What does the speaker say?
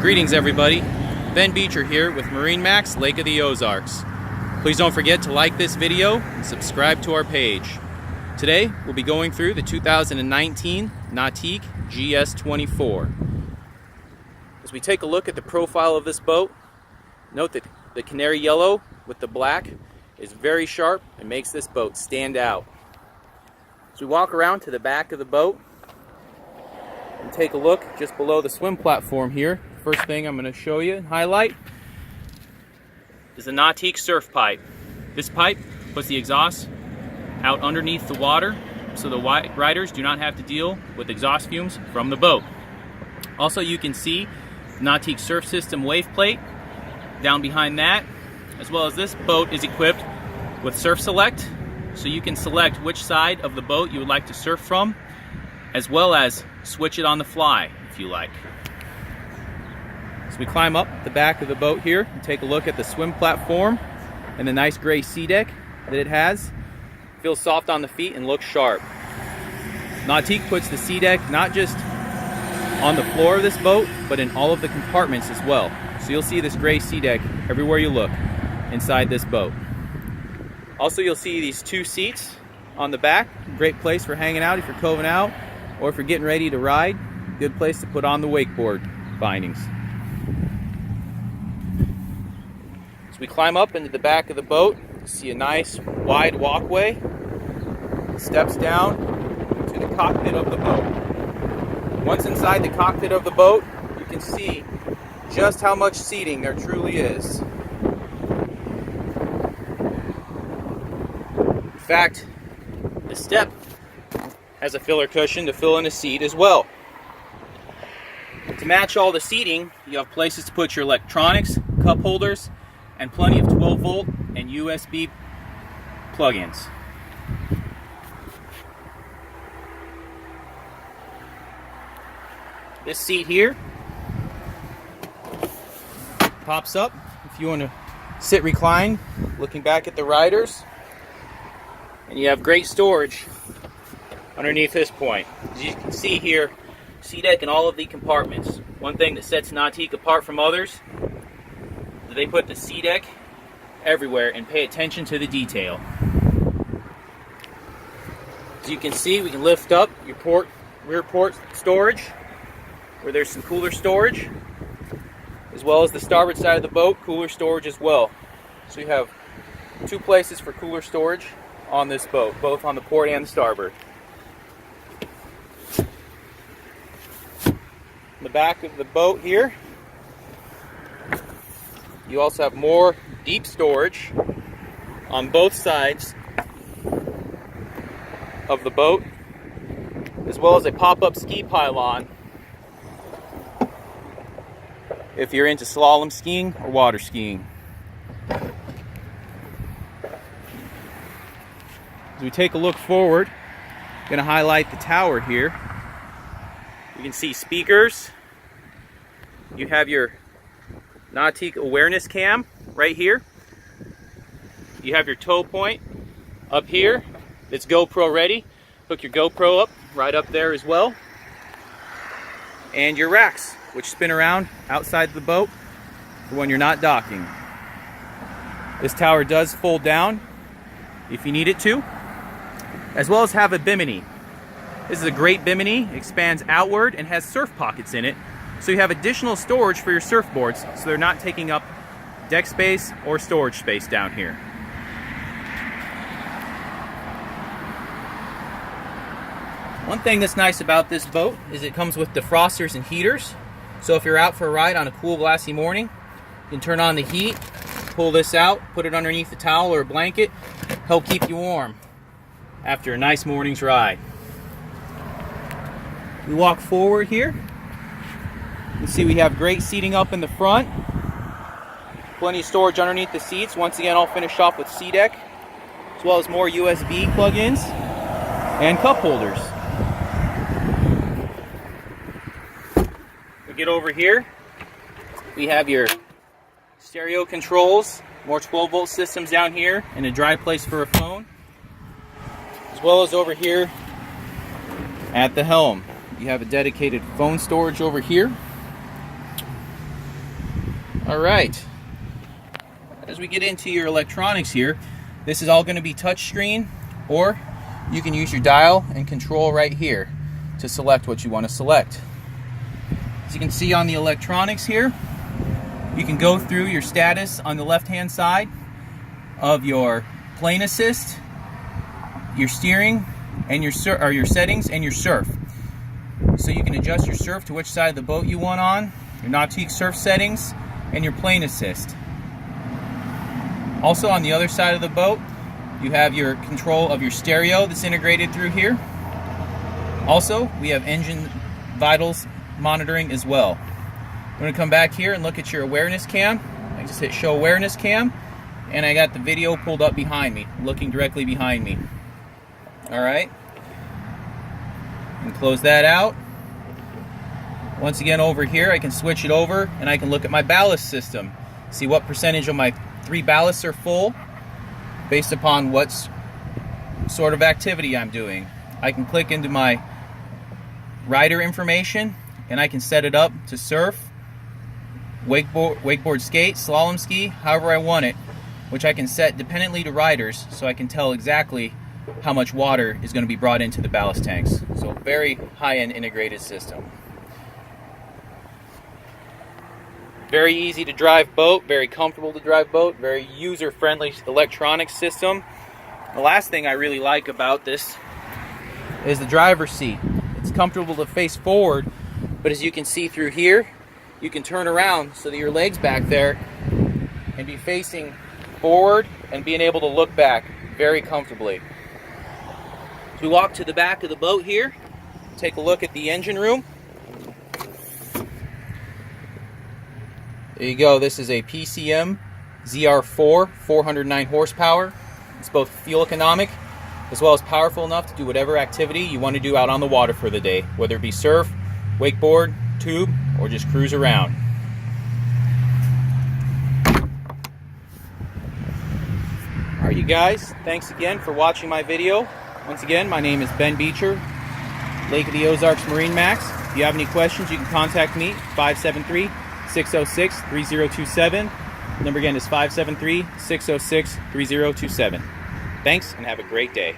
Greetings everybody, Ben.beecher here with MarineMax, Lake of the Ozarks. Please don't forget to like this video and subscribe to our page. Today we'll be going through the 2019 Nautique GS24. As we take a look at the profile of this boat, note that the canary yellow with the black is very sharp and makes this boat stand out. As we walk around to the back of the boat and take a look just below the swim platform here, first thing I'm going to show you and highlight is the Nautique surf pipe. This pipe puts the exhaust out underneath the water so the riders do not have to deal with exhaust fumes from the boat. Also, you can see the Nautique surf system wave plate down behind that, as well as this boat is equipped with surf select, so you can select which side of the boat you would like to surf from, as well as switch it on the fly if you like. As we climb up the back of the boat here and take a look at the swim platform and the nice gray sea deck that it has, feels soft on the feet and looks sharp. Nautique puts the sea deck not just on the floor of this boat, but in all of the compartments as well. So you'll see this gray sea deck everywhere you look inside this boat. Also, you'll see these two seats on the back. Great place for hanging out if you're coving out or if you're getting ready to ride. Good place to put on the wakeboard bindings. As we climb up into the back of the boat, you see a nice wide walkway. Steps down to the cockpit of the boat. Once inside the cockpit of the boat, you can see just how much seating there truly is. In fact, the step has a filler cushion to fill in a seat as well. To match all the seating, you have places to put your electronics, cup holders, and plenty of 12-volt and USB plug-ins. This seat here pops up if you want to sit reclined, looking back at the riders, and you have great storage underneath this point. As you can see here, sea deck in all of the compartments. One thing that sets Nautique apart from others, they put the sea deck everywhere and pay attention to the detail. As you can see, we can lift up your rear port storage, where there's some cooler storage, as well as the starboard side of the boat, cooler storage as well. So you have two places for cooler storage on this boat, both on the port and the starboard. In the back of the boat here, you also have more deep storage on both sides of the boat, as well as a pop-up ski pylon if you're into slalom skiing or water skiing. As we take a look forward, I'm going to highlight the tower here. You can see speakers. You have your Nautique awareness cam right here. You have your tow point up here. It's GoPro ready. Hook your GoPro up right up there as well. And your racks, which spin around outside the boat for when you're not docking. This tower does fold down if you need it to, as well as have a Bimini. This is a great Bimini. It expands outward and has surf pockets in it, so you have additional storage for your surfboards, so they're not taking up deck space or storage space down here. One thing that's nice about this boat is it comes with defrosters and heaters. So if you're out for a ride on a cool, glassy morning, you can turn on the heat, pull this out, put it underneath a towel or a blanket, help keep you warm after a nice morning's ride. We walk forward here. You see we have great seating up in the front. Plenty of storage underneath the seats. Once again, I'll finish off with sea deck, as well as more USB plug-ins and cup holders. We get over here. We have your stereo controls, more 12-volt systems down here, and a dry place for a phone. As well as over here at the helm. You have a dedicated phone storage over here. Alright, as we get into your electronics here, this is all going to be touchscreen, or you can use your dial and control right here to select what you want to select. As you can see on the electronics here, you can go through your status on the left hand side of your plane assist, your steering, and your settings and your surf. So you can adjust your surf to which side of the boat you want on, your Nautique surf settings, and your plane assist. Also on the other side of the boat, you have your control of your stereo that's integrated through here. Also, we have engine vitals monitoring as well. I'm going to come back here and look at your awareness cam. I just hit show awareness cam, and I got the video pulled up behind me, looking directly behind me. Alright, and close that out. Once again over here, I can switch it over and I can look at my ballast system. See what percentage of my 3 ballasts are full based upon what sort of activity I'm doing. I can click into my rider information and I can set it up to surf, wakeboard skate, slalom ski, however I want it, which I can set dependently to riders so I can tell exactly how much water is going to be brought into the ballast tanks. So very high-end integrated system. Very easy to drive boat, very comfortable to drive boat, very user-friendly electronic system. The last thing I really like about this is the driver's seat. It's comfortable to face forward, but as you can see through here, you can turn around so that your legs back there and be facing forward and being able to look back very comfortably. As we walk to the back of the boat here, take a look at the engine room. There you go. This is a PCM ZR4 409 horsepower. It's both fuel economic as well as powerful enough to do whatever activity you want to do out on the water for the day, whether it be surf, wakeboard, tube, or just cruise around. Alright you guys, thanks again for watching my video. Once again, my name is Ben Beecher, Lake of the Ozarks MarineMax. If you have any questions, you can contact me, 573-606-3027. The number again is 573-606-3027. Thanks, and have a great day.